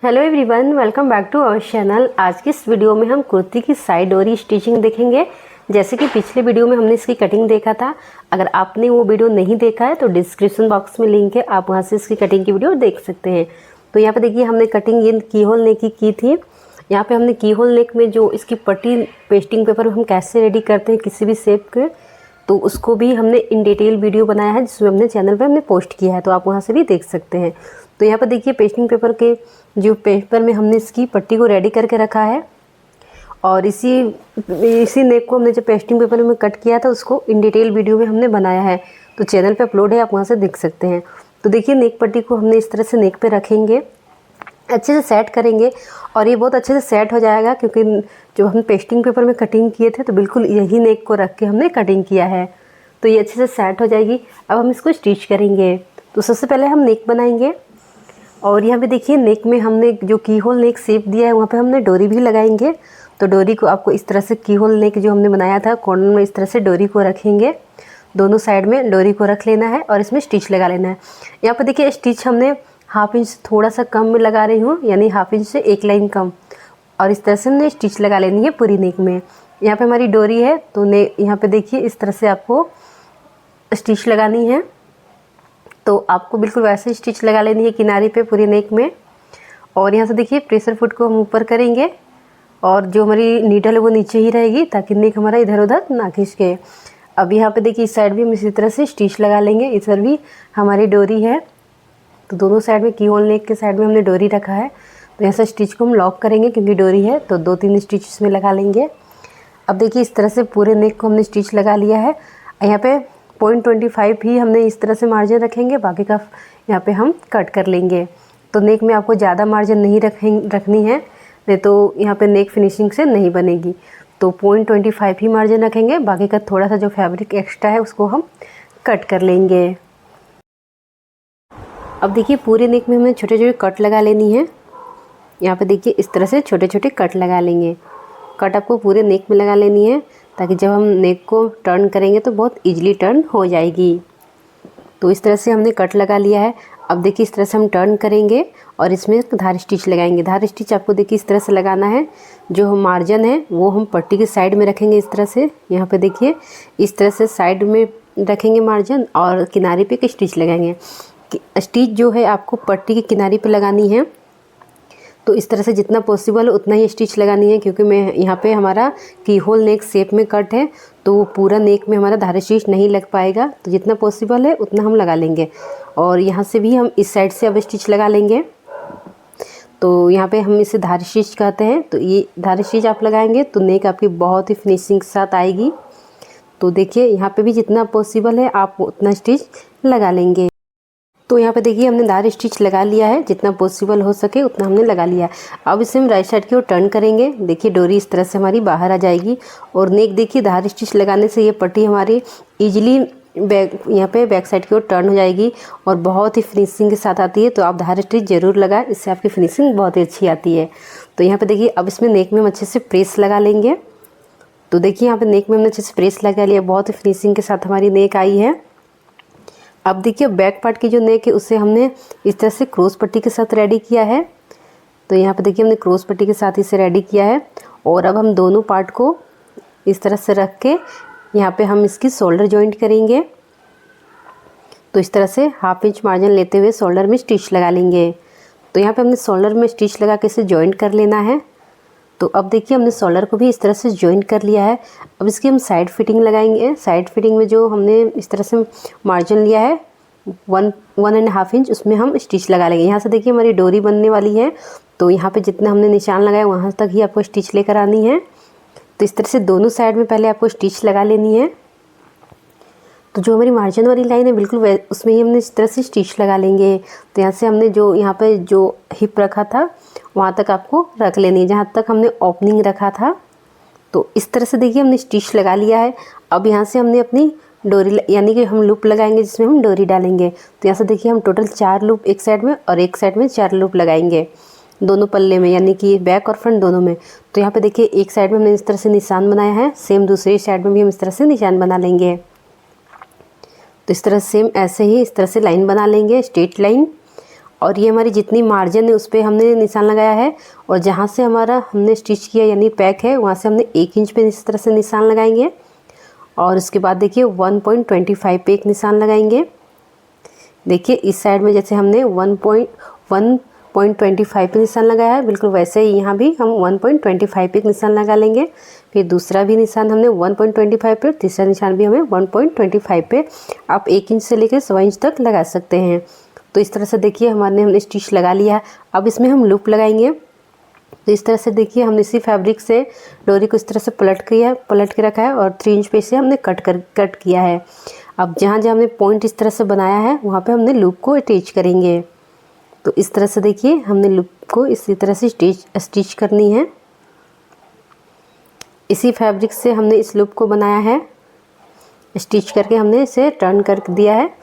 Hello everyone, welcome back to our channel. आज की इस वीडियो में हम कुर्ती की साइड डोरी स्टिचिंग देखेंगे। जैसे कि पिछले वीडियो में हमने इसकी कटिंग देखा था। अगर आपने वो वीडियो नहीं देखा है तो डिस्क्रिप्शन बॉक्स में लिंक है, आप वहां से इसकी कटिंग की वीडियो देख सकते हैं। तो यहाँ पे देखिए हमने कटिंग ये की होल नेक की थी। यहाँ पे हमने की होल नेक में जो इसकी पट्टी पेस्टिंग पेपर हम कैसे रेडी करते हैं किसी भी शेप के, तो उसको भी हमने इन डिटेल वीडियो बनाया है जिसमें हमने चैनल पे हमने पोस्ट किया है, तो आप वहाँ से भी देख सकते हैं। तो यहाँ पर देखिए पेस्टिंग पेपर के पेपर में हमने इसकी पट्टी को रेडी करके रखा है और इसी नेक को हमने जो पेस्टिंग पेपर में कट किया था उसको इन डिटेल वीडियो में हमने बनाया है, तो चैनल पे अपलोड है, आप वहाँ से देख सकते हैं। तो देखिए नेक पट्टी को हमने इस तरह से नेक पे रखेंगे, अच्छे से सेट करेंगे और ये बहुत अच्छे से सेट हो जाएगा क्योंकि जो हम पेस्टिंग पेपर में कटिंग किए थे तो बिल्कुल यही नेक को रख के हमने कटिंग किया है, तो ये अच्छे से सेट हो जाएगी। अब हम इसको स्टिच करेंगे। तो सबसे पहले हम नेक बनाएंगे और यहाँ पे देखिए नेक में हमने जो की होल नेक शेप दिया है वहाँ पे हमने डोरी भी लगाएंगे। तो डोरी को आपको इस तरह से की होल नेक जो हमने बनाया था कॉर्नर में इस तरह से डोरी को रखेंगे, दोनों साइड में डोरी को रख लेना है और इसमें स्टिच लगा लेना है। यहाँ पे देखिए स्टिच हमने हाफ इंच थोड़ा सा कम में लगा रही हूँ, यानी हाफ इंच से एक लाइन कम, और इस तरह से हमने स्टिच लगा लेनी है पूरी नेक में। यहाँ पे हमारी डोरी है तो यहाँ पे देखिए इस तरह से आपको स्टिच लगानी है। तो आपको बिल्कुल वैसे स्टिच लगा लेनी है किनारे पे पूरी नेक में। और यहाँ से देखिए प्रेशर फुट को हम ऊपर करेंगे और जो हमारी नीडल है वो नीचे ही रहेगी ताकि नेक हमारा इधर उधर ना खिसके। अब यहाँ पे देखिए इस साइड भी हम इसी तरह से स्टिच लगा लेंगे। इधर भी हमारी डोरी है तो दोनों साइड में की होल नेक के साइड में हमने डोरी रखा है, तो ऐसा स्टिच को हम लॉक करेंगे क्योंकि डोरी है तो 2-3 स्टिच इसमें लगा लेंगे। अब देखिए इस तरह से पूरे नेक को हमने स्टिच लगा लिया है। यहाँ पे 0.25 ही हमने इस तरह से मार्जिन रखेंगे, बाकी का यहाँ पे हम कट कर लेंगे। तो नेक में आपको ज़्यादा मार्जिन नहीं रखनी है, नहीं तो यहाँ पे नेक फिनिशिंग से नहीं बनेगी। तो 0.25 ही मार्जिन रखेंगे, बाकी का थोड़ा सा जो फैब्रिक एक्स्ट्रा है उसको हम कट कर लेंगे। अब देखिए पूरे नेक में हमें छोटे छोटे कट लगा लेनी है। यहाँ पे देखिए इस तरह से छोटे छोटे कट लगा लेंगे। कट आपको पूरे नेक में लगा लेनी है ताकि जब हम नेक को टर्न करेंगे तो बहुत इजीली टर्न हो जाएगी। तो इस तरह से हमने कट लगा लिया है। अब देखिए इस तरह से हम टर्न करेंगे और इसमें धार स्टिच लगाएंगे। धार स्टिच आपको देखिए इस तरह से लगाना है। जो हम मार्जिन है वो हम पट्टी के साइड में रखेंगे इस तरह से। यहाँ पे देखिए इस तरह से साइड में रखेंगे मार्जिन और किनारे पे एक स्टिच लगाएंगे। स्टिच जो है आपको पट्टी के किनारे पे लगानी है, तो इस तरह से जितना पॉसिबल उतना ही स्टिच लगानी है क्योंकि मैं यहाँ पे हमारा की होल नेक शेप में कट है तो पूरा नेक में हमारा धार स्टिच नहीं लग पाएगा, तो जितना पॉसिबल है उतना हम लगा लेंगे। और यहाँ से भी हम इस साइड से अब स्टिच लगा लेंगे। तो यहाँ पे हम इसे धार स्टिच कहते हैं। तो ये धार स्टिच आप लगाएंगे तो नेक आपकी बहुत ही फिनिशिंग के साथ आएगी। तो देखिए यहाँ पे भी जितना पॉसिबल है आप उतना स्टिच लगा लेंगे। तो यहाँ पे देखिए हमने धार स्टिच लगा लिया है, जितना पॉसिबल हो सके उतना हमने लगा लिया है। अब इसे हम राइट साइड की ओर टर्न करेंगे। देखिए डोरी इस तरह से हमारी बाहर आ जाएगी और नेक देखिए धार स्टिच लगाने से ये पट्टी हमारी इजीली यहाँ पे बैक साइड की ओर टर्न हो जाएगी और बहुत ही फिनिशिंग के साथ आती है। तो आप धार स्टिच ज़रूर लगाएं, इससे आपकी फिनिशिंग बहुत ही अच्छी आती है। तो यहाँ पर देखिए अब इसमें नेक में हम अच्छे से प्रेस लगा लेंगे। तो देखिए यहाँ पर नेक में हमने अच्छे से प्रेस लगा लिया, बहुत ही फिनिशिंग के साथ हमारी नेक आई है। अब देखिए बैक पार्ट की जो नेक है उसे हमने इस तरह से क्रॉस पट्टी के साथ रेडी किया है। तो यहाँ पे देखिए हमने क्रॉस पट्टी के साथ इसे रेडी किया है और अब हम दोनों पार्ट को इस तरह से रख के यहाँ पे हम इसकी शोल्डर जॉइंट करेंगे। तो इस तरह से हाफ इंच मार्जिन लेते हुए शोल्डर में स्टिच लगा लेंगे। तो यहाँ पे हमने शोल्डर में स्टिच लगा के इसे जॉइंट कर लेना है। तो अब देखिए हमने शोल्डर को भी इस तरह से जॉइंट कर लिया है। अब इसकी हम साइड फिटिंग लगाएंगे। साइड फिटिंग में जो हमने इस तरह से मार्जिन लिया है 1.5 इंच, उसमें हम स्टिच लगा लेंगे। यहाँ से देखिए हमारी डोरी बनने वाली है, तो यहाँ पे जितना हमने निशान लगाया वहाँ तक ही आपको स्टिच लेकर आनी है। तो इस तरह से दोनों साइड में पहले आपको स्टिच लगा लेनी है। तो जो हमारी मार्जिन वाली लाइन है बिल्कुल उसमें ही हमने इस तरह से स्टिच लगा लेंगे। तो यहाँ से हमने जो यहाँ पे जो हिप रखा था वहाँ तक आपको रख लेनी है, जहाँ तक हमने ओपनिंग रखा था। तो इस तरह से देखिए हमने स्टिच लगा लिया है। अब यहाँ से हमने अपनी डोरी यानी कि हम लूप लगाएंगे जिसमें हम डोरी डालेंगे। तो यहाँ से देखिए हम टोटल 4 लूप एक साइड में और एक साइड में 4 लूप लगाएंगे दोनों पल्ले में, यानी कि बैक और फ्रंट दोनों में। तो यहाँ पे देखिए एक साइड में हमने इस तरह से निशान बनाया है, सेम दूसरी साइड में भी हम इस तरह से निशान बना लेंगे। तो इस तरह सेम ऐसे ही इस तरह से लाइन बना लेंगे, स्ट्रेट लाइन। और ये हमारी जितनी मार्जिन है उस पर हमने निशान लगाया है, और जहाँ से हमारा हमने स्टिच किया यानी पैक है वहाँ से हमने 1 इंच पे इस तरह से निशान लगाएंगे। और उसके बाद देखिए 1.25 पे एक निशान लगाएंगे। देखिए इस साइड में जैसे हमने 1.25 पे निशान लगाया है, बिल्कुल वैसे ही यहाँ भी हम 1.25 पे एक निशान लगा लेंगे। फिर दूसरा भी निशान हमने 1.25 पे, तीसरा निशान भी हमें 1.25 पे आप 1 इंच से लेकर 1.25 इंच तक लगा सकते हैं। तो इस तरह से देखिए हमने स्टिच लगा लिया है। अब इसमें हम लूप लगाएंगे। तो इस तरह से देखिए हमने इसी फैब्रिक से डोरी को इस तरह से पलट के रखा है, और 3 इंच पे इसे हमने कट किया है। अब जहाँ जहाँ हमने पॉइंट इस तरह से बनाया है वहाँ पे हमने लूप को अटैच करेंगे। तो इस तरह से देखिए हमने लूप को इसी तरह से स्टिच करनी है। इसी फैब्रिक से हमने इस लूप को बनाया है, स्टिच करके हमने इसे टर्न कर दिया है।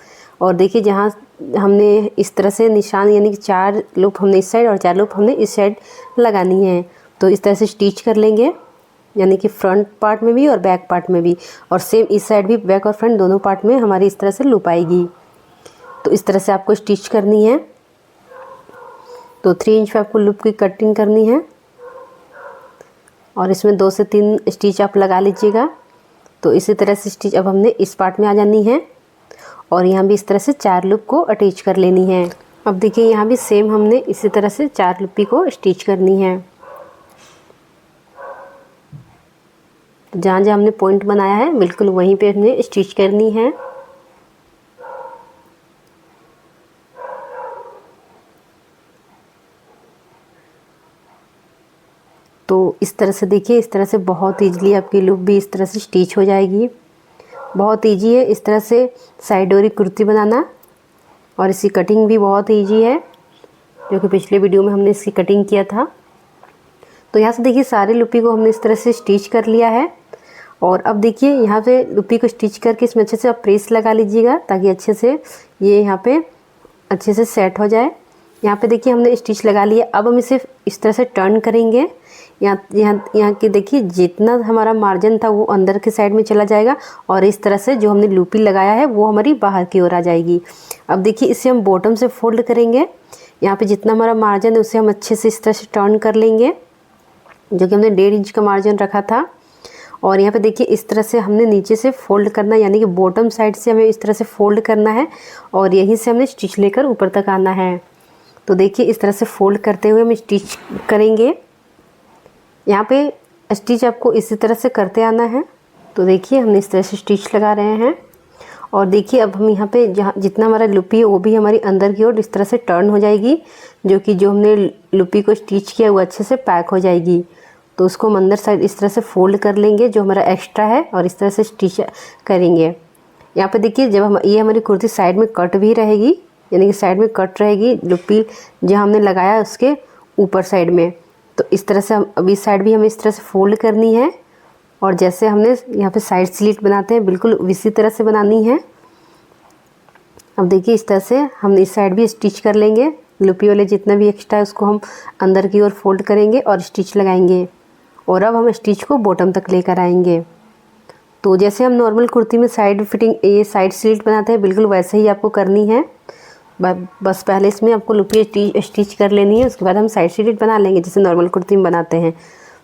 और देखिए जहाँ हमने इस तरह से निशान यानी कि 4 लूप हमने इस साइड और 4 लूप हमने इस साइड लगानी है। तो इस तरह से स्टिच कर लेंगे, यानी कि फ्रंट पार्ट में भी और बैक पार्ट में भी, और सेम इस साइड भी बैक और फ्रंट दोनों पार्ट में हमारी इस तरह से लूप आएगी। तो इस तरह से आपको स्टिच करनी है। तो 3 इंच पे आपको लूप की कटिंग करनी है, और इसमें 2 से 3 स्टिच आप लगा लीजिएगा। तो इसी तरह से स्टिच अब हमने इस पार्ट में आ जानी है, और यहाँ भी इस तरह से 4 लूप को अटैच कर लेनी है। अब देखिए यहाँ भी सेम हमने इसी तरह से 4 लूपी को स्टिच करनी है। तो जहाँ जहाँ हमने पॉइंट बनाया है बिल्कुल वहीं पे हमने स्टिच करनी है। तो इस तरह से देखिए, इस तरह से बहुत ईजीली आपकी लूप भी इस तरह से स्टिच हो जाएगी। बहुत ईजी है इस तरह से साइड डोरी कुर्ती बनाना, और इसकी कटिंग भी बहुत ईजी है, जो कि पिछले वीडियो में हमने इसकी कटिंग किया था। तो यहाँ से देखिए सारे लूपी को हमने इस तरह से स्टिच कर लिया है। और अब देखिए यहाँ पे लूपी को स्टिच करके इसमें अच्छे से आप प्रेस लगा लीजिएगा, ताकि अच्छे से ये यहाँ पे अच्छे से सेट हो जाए। यहाँ पे देखिए हमने स्टिच लगा लिया। अब हम इसे इस तरह से टर्न करेंगे। यहाँ की देखिए जितना हमारा मार्जिन था वो अंदर के साइड में चला जाएगा, और इस तरह से जो हमने लूपी लगाया है वो हमारी बाहर की ओर आ जाएगी। अब देखिए इसे हम बॉटम से फोल्ड करेंगे। यहाँ पे जितना हमारा मार्जिन है उसे हम अच्छे से इस तरह से टर्न कर लेंगे, जो कि हमने 1.5 इंच का मार्जिन रखा था। और यहाँ पे देखिए इस तरह से हमने नीचे से फोल्ड करना है, यानी कि बॉटम साइड से हमें इस तरह से फोल्ड करना है, और यहीं से हमें स्टिच लेकर ऊपर तक आना है। तो देखिए इस तरह से फोल्ड करते हुए हम स्टिच करेंगे। यहाँ पे स्टिच आपको इसी तरह से करते आना है। तो देखिए हमने इस तरह से स्टिच लगा रहे हैं, और देखिए अब हम यहाँ पे जहाँ जितना हमारा लूपी है वो भी हमारी अंदर की ओर इस तरह से टर्न हो जाएगी, जो कि जो हमने लूपी को स्टिच किया वो अच्छे से पैक हो जाएगी। तो उसको हम अंदर साइड इस तरह से फोल्ड कर लेंगे जो हमारा एक्स्ट्रा है, और इस तरह से स्टिच करेंगे। यहाँ पे देखिए जब हम ये हमारी कुर्ती साइड में कट भी रहेगी, यानी कि साइड में कट रहेगी लूपी जहाँ हमने लगाया उसके ऊपर साइड में। तो इस तरह से हम अब इस साइड भी हमें इस तरह से फोल्ड करनी है, और जैसे हमने यहाँ पे साइड स्लिट बनाते हैं बिल्कुल इसी तरह से बनानी है। अब देखिए इस तरह से हम इस साइड भी स्टिच कर लेंगे। लूपी वाले जितना भी एक्स्ट्रा है उसको हम अंदर की ओर फोल्ड करेंगे और स्टिच लगाएंगे, और अब हम स्टिच को बॉटम तक लेकर आएंगे। तो जैसे हम नॉर्मल कुर्ती में साइड फिटिंग ये साइड स्लिट बनाते हैं बिल्कुल वैसे ही आपको करनी है। बस पहले इसमें आपको लूपी स्टिच कर लेनी है, उसके बाद हम साइड स्लिट बना लेंगे जैसे नॉर्मल कुर्ती में बनाते हैं।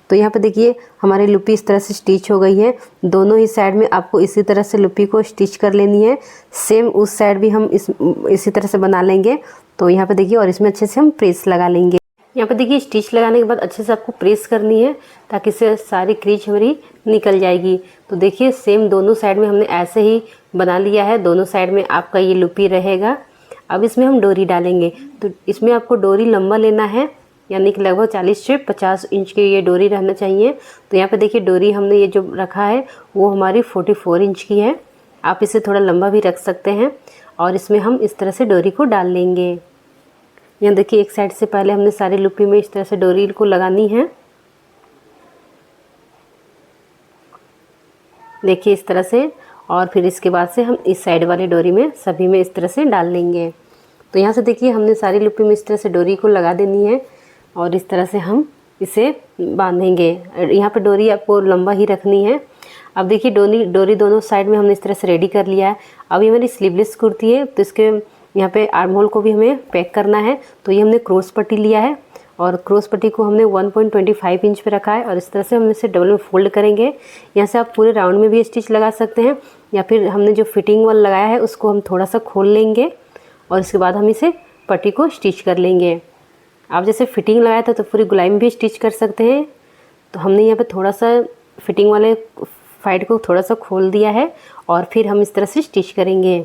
तो यहाँ पे देखिए हमारी लूपी इस तरह से स्टिच हो गई है। दोनों ही साइड में आपको इसी तरह से लूपी को स्टिच कर लेनी है। सेम उस साइड भी हम इसी तरह से बना लेंगे। तो यहाँ पे देखिए और इसमें अच्छे से हम प्रेस लगा लेंगे। यहाँ पे देखिए स्टिच लगाने के बाद अच्छे से आपको प्रेस करनी है, ताकि इससे सारी क्रीच हमारी निकल जाएगी। तो देखिए सेम दोनों साइड में हमने ऐसे ही बना लिया है। दोनों साइड में आपका ये लूपी रहेगा। अब इसमें हम डोरी डालेंगे। तो इसमें आपको डोरी लंबा लेना है, यानी कि लगभग 40 से 50 इंच की ये डोरी रहना चाहिए। तो यहाँ पे देखिए डोरी हमने ये जो रखा है वो हमारी 44 इंच की है। आप इसे थोड़ा लंबा भी रख सकते हैं, और इसमें हम इस तरह से डोरी को डाल लेंगे। यहाँ देखिए एक साइड से पहले हमने सारी लूपी में इस तरह से डोरी को लगानी है। देखिए इस तरह से, और फिर इसके बाद से हम इस साइड वाली डोरी में सभी में इस तरह से डाल लेंगे। तो यहाँ से देखिए हमने सारी लूपी में इस तरह से डोरी को लगा देनी है, और इस तरह से हम इसे बांधेंगे। यहाँ पे डोरी आपको लंबा ही रखनी है। अब देखिए डोरी दोनों साइड में हमने इस तरह से रेडी कर लिया है। अब ये मेरी स्लीवलेस कुर्ती है, तो इसके यहाँ पे आर्म होल को भी हमें पैक करना है। तो ये हमने क्रॉस पट्टी लिया है और क्रॉस पट्टी को हमने 1.25 इंच पे रखा है और इस तरह से हम इसे डबल में फोल्ड करेंगे। यहाँ से आप पूरे राउंड में भी स्टिच लगा सकते हैं या फिर हमने जो फिटिंग वाला लगाया है उसको हम थोड़ा सा खोल लेंगे और इसके बाद हम इसे पट्टी को स्टिच कर लेंगे। आप जैसे फिटिंग लगाया था तो पूरी गोलाई में भी स्टिच कर सकते हैं। तो हमने यहाँ पे थोड़ा सा फिटिंग वाले साइड को थोड़ा सा खोल दिया है और फिर हम इस तरह से स्टिच करेंगे।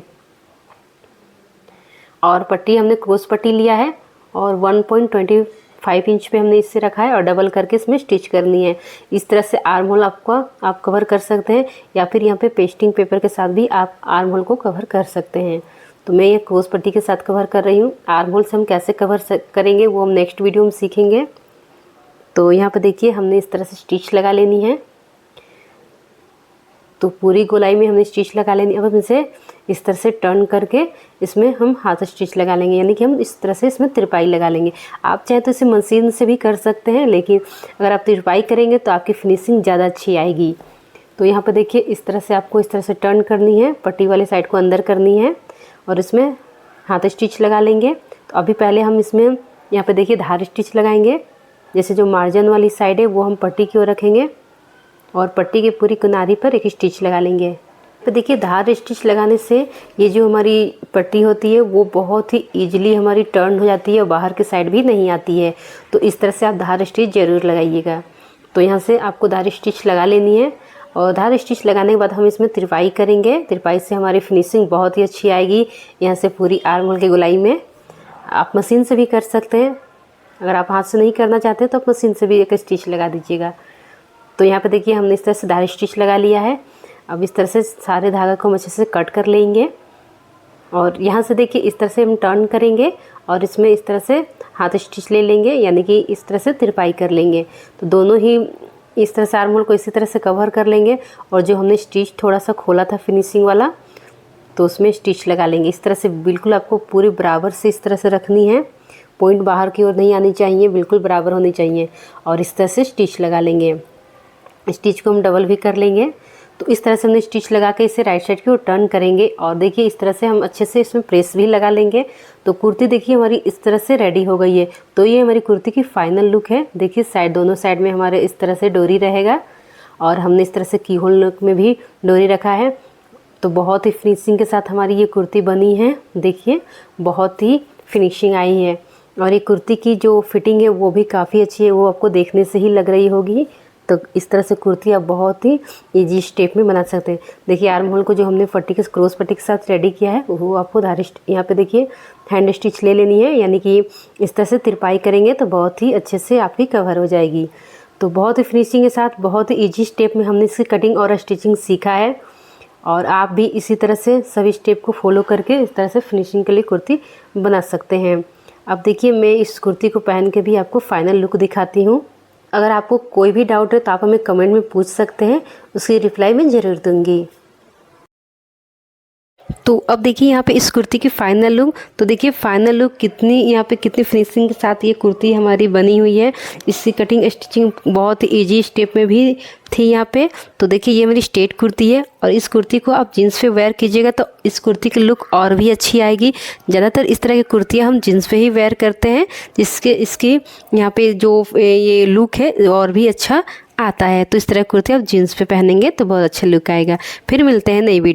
और पट्टी हमने क्रॉस पट्टी लिया है और 1.25 इंच पे हमने इससे रखा है और डबल करके इसमें स्टिच करनी है। इस तरह से आर्म होल आप कवर कर सकते हैं या फिर यहाँ पे पेस्टिंग पेपर के साथ भी आप आर्म होल को कवर कर सकते हैं। तो मैं ये क्रॉस पट्टी के साथ कवर कर रही हूँ। आर्म होल से हम कैसे कवर करेंगे वो हम नेक्स्ट वीडियो में सीखेंगे। तो यहाँ पे देखिए हमने इस तरह से स्टिच लगा लेनी है। तो पूरी गोलाई में हमने स्टिच लगा लेनी है। अब हम इसे इस तरह से टर्न करके इसमें हम हाथ स्टिच लगा लेंगे, यानी कि हम इस तरह से इसमें तिरपाई लगा लेंगे। आप चाहे तो इसे मशीन से भी कर सकते हैं, लेकिन अगर आप तिरपाई करेंगे तो आपकी फिनिशिंग ज़्यादा अच्छी आएगी। तो यहाँ पर देखिए इस तरह से आपको इस तरह से टर्न करनी है, पट्टी वाले साइड को अंदर करनी है और इसमें हाथ स्टिच लगा लेंगे। तो अभी पहले हम इसमें यहाँ पर देखिए धार स्टिच लगाएंगे। जैसे जो मार्जिन वाली साइड है वो हम पट्टी की ओर रखेंगे और पट्टी के पूरी किनारी पर एक स्टिच लगा लेंगे। तो देखिए धार स्टिच लगाने से ये जो हमारी पट्टी होती है वो बहुत ही ईजिली हमारी टर्न हो जाती है और बाहर की साइड भी नहीं आती है। तो इस तरह से आप धार स्टिच ज़रूर लगाइएगा। तो यहाँ से आपको धार स्टिच लगा लेनी है और धार स्टिच लगाने के बाद हम इसमें तिरपाई करेंगे। तिरपाई से हमारी फिनिशिंग बहुत ही अच्छी आएगी। यहाँ से पूरी आर्म होल की गोलाई में आप मशीन से भी कर सकते हैं। अगर आप हाथ से नहीं करना चाहते तो आप मशीन से भी एक स्टिच लगा दीजिएगा। तो यहाँ पे देखिए हमने इस तरह से धार स्टिच लगा लिया है। अब इस तरह से सारे धागा को हम अच्छे से कट कर लेंगे और यहाँ से देखिए इस तरह से हम टर्न करेंगे और इसमें इस तरह से हाथ स्टिच ले लेंगे, यानी कि इस तरह से तिरपाई कर लेंगे। तो दोनों ही इस तरह से आर्म होल को इसी तरह से कवर कर लेंगे और जो हमने स्टिच थोड़ा सा खोला था फिनिशिंग वाला तो उसमें स्टिच लगा लेंगे। इस तरह से बिल्कुल आपको पूरी बराबर से इस तरह से रखनी है। पॉइंट बाहर की ओर नहीं आनी चाहिए, बिल्कुल बराबर होनी चाहिए और इस तरह से स्टिच लगा लेंगे। स्टिच को हम डबल भी कर लेंगे। तो इस तरह से हमने स्टिच लगा के इसे राइट साइड की ओर टर्न करेंगे और देखिए इस तरह से हम अच्छे से इसमें प्रेस भी लगा लेंगे। तो कुर्ती देखिए हमारी इस तरह से रेडी हो गई है। तो ये हमारी कुर्ती की फाइनल लुक है। देखिए साइड दोनों साइड में हमारे इस तरह से डोरी रहेगा और हमने इस तरह से की होल लुक में भी डोरी रखा है। तो बहुत ही फिनिशिंग के साथ हमारी ये कुर्ती बनी है। देखिए बहुत ही फिनिशिंग आई है और ये कुर्ती की जो फिटिंग है वो भी काफ़ी अच्छी है, वो आपको देखने से ही लग रही होगी। तो इस तरह से कुर्ती आप बहुत ही इजी स्टेप में बना सकते हैं। देखिए आर्म होल को जो हमने पट्टी के क्रॉस पट्टी के साथ रेडी किया है वो आपको यहाँ पे देखिए हैंड स्टिच ले लेनी है, यानी कि इस तरह से तिरपाई करेंगे तो बहुत ही अच्छे से आपकी कवर हो जाएगी। तो बहुत ही फिनिशिंग के साथ बहुत ही ईजी स्टेप में हमने इसकी कटिंग और स्टिचिंग सीखा है और आप भी इसी तरह से सभी स्टेप को फॉलो करके इस तरह से फिनिशिंग के लिए कुर्ती बना सकते हैं। अब देखिए मैं इस कुर्ती को पहन के भी आपको फाइनल लुक दिखाती हूँ। अगर आपको कोई भी डाउट है तो आप हमें कमेंट में पूछ सकते हैं, उसकी रिप्लाई मैं ज़रूर दूँगी। तो अब देखिए यहाँ पे इस कुर्ती की फाइनल लुक। तो देखिए फाइनल लुक यहाँ पे कितनी फिनिशिंग के साथ ये कुर्ती हमारी बनी हुई है। इसकी कटिंग स्टिचिंग बहुत ही ईजी स्टेप में भी थी यहाँ पे। तो देखिए ये मेरी स्ट्रेट कुर्ती है और इस कुर्ती को आप जीन्स पे वेयर कीजिएगा तो इस कुर्ती की लुक और भी अच्छी आएगी। ज़्यादातर इस तरह की कुर्तियाँ हम जीन्स पे ही वेयर करते हैं, जिसके इसकी यहाँ पे जो ये लुक है और भी अच्छा आता है। तो इस तरह की कुर्ती आप जीन्स पे पहनेंगे तो बहुत अच्छा लुक आएगा। फिर मिलते हैं नई वीडियो।